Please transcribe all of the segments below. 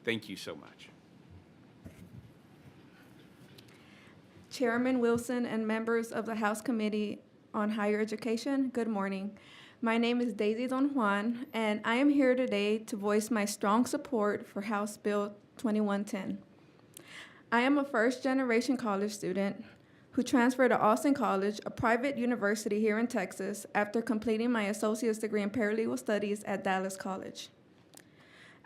Thank you so much. Chairman Wilson and members of the House Committee on Higher Education, good morning. My name is Daisy Donjuan, and I am here today to voice my strong support for House Bill 2110. I am a first-generation college student who transferred to Austin College, a private university here in Texas, after completing my associate's degree in paralegal studies at Dallas College.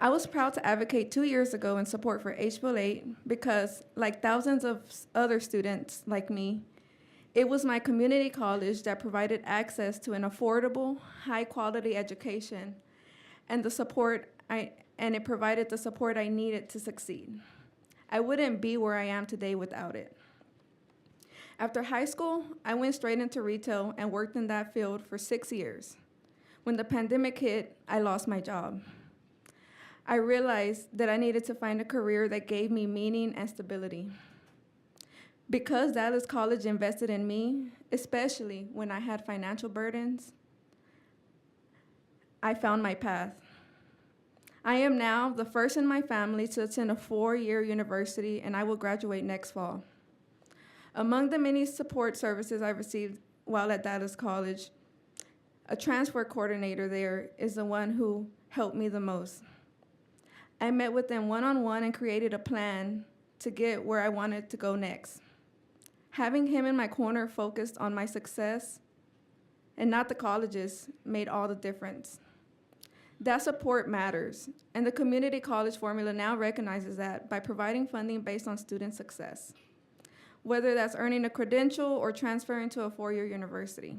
I was proud to advocate 2 years ago in support for H Bill 8 because, like thousands of other students like me, it was my community college that provided access to an affordable, high-quality education and it provided the support I needed to succeed. I wouldn't be where I am today without it. After high school, I went straight into retail and worked in that field for 6 years. When the pandemic hit, I lost my job. I realized that I needed to find a career that gave me meaning and stability. Because Dallas College invested in me, especially when I had financial burdens, I found my path. I am now the first in my family to attend a 4-year university, and I will graduate next fall. Among the many support services I received while at Dallas College, a transfer coordinator there is the one who helped me the most. I met with them one-on-one and created a plan to get where I wanted to go next. Having him in my corner focused on my success and not the colleges made all the difference. That support matters, and the community college formula now recognizes that by providing funding based on student success, whether that's earning a credential or transferring to a 4-year university.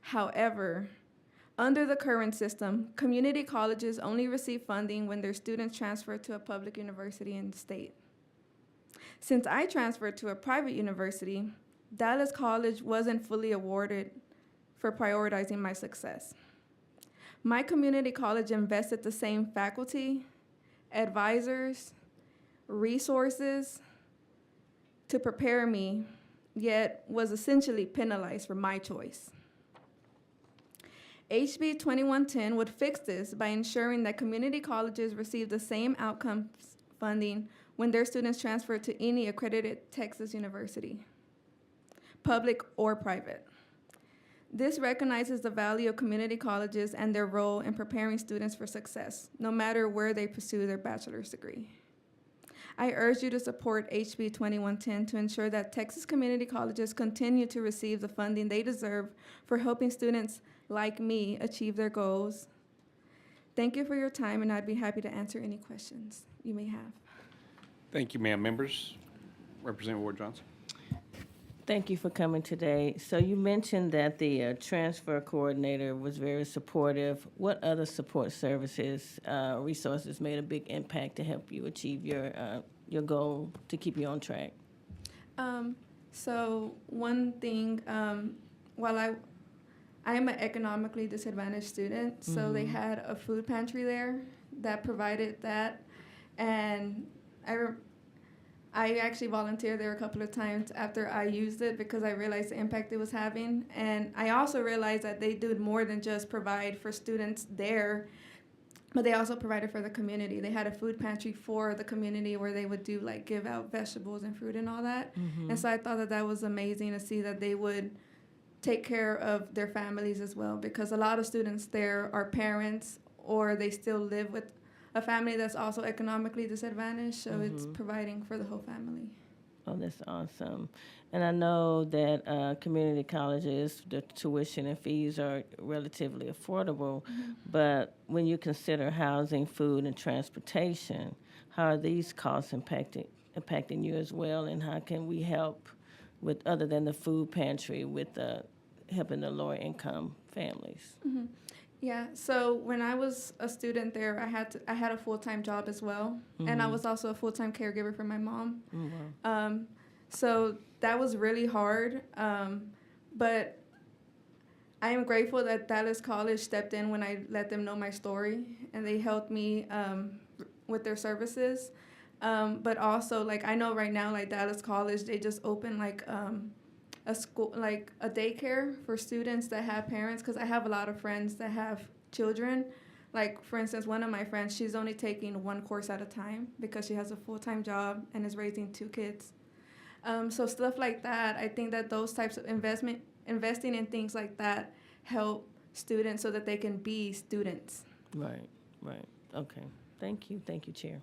However, under the current system, community colleges only receive funding when their students transfer to a public university in the state. Since I transferred to a private university, Dallas College wasn't fully awarded for prioritizing my success. My community college invested the same faculty, advisors, resources to prepare me, yet was essentially penalized for my choice. HB 2110 would fix this by ensuring that community colleges receive the same outcomes funding when their students transfer to any accredited Texas university, public or private. This recognizes the value of community colleges and their role in preparing students for success, no matter where they pursue their bachelor's degree. I urge you to support HB 2110 to ensure that Texas community colleges continue to receive the funding they deserve for helping students like me achieve their goals. Thank you for your time, and I'd be happy to answer any questions you may have. Thank you, ma'am. Members, Representative Ward Johnson. Thank you for coming today. So you mentioned that the transfer coordinator was very supportive. What other support services, resources made a big impact to help you achieve your goal to keep you on track? So one thing, while I am an economically disadvantaged student, so they had a food pantry there that provided that, and I actually volunteered there a couple of times after I used it because I realized the impact it was having. And I also realized that they did more than just provide for students there, but they also provided for the community. They had a food pantry for the community where they would do like give out vegetables and fruit and all that. And so I thought that that was amazing to see that they would take care of their families as well, because a lot of students there are parents or they still live with a family that's also economically disadvantaged, so it's providing for the whole family. Oh, that's awesome. And I know that community colleges, the tuition and fees are relatively affordable, but when you consider housing, food, and transportation, how are these costs impacting you as well, and how can we help with, other than the food pantry, with helping the lower income families? Yeah, so when I was a student there, I had a full-time job as well, and I was also a full-time caregiver for my mom. So that was really hard, but I am grateful that Dallas College stepped in when I let them know my story, and they helped me with their services. But also, like, I know right now, like Dallas College, they just opened like a school, like a daycare for students that have parents, because I have a lot of friends that have children, Like, for instance, one of my friends, she's only taking one course at a time because she has a full-time job and is raising 2 kids. So stuff like that, I think that those types of investing in things like that help students so that they can be students. Right, right. Okay. Thank you, Chair.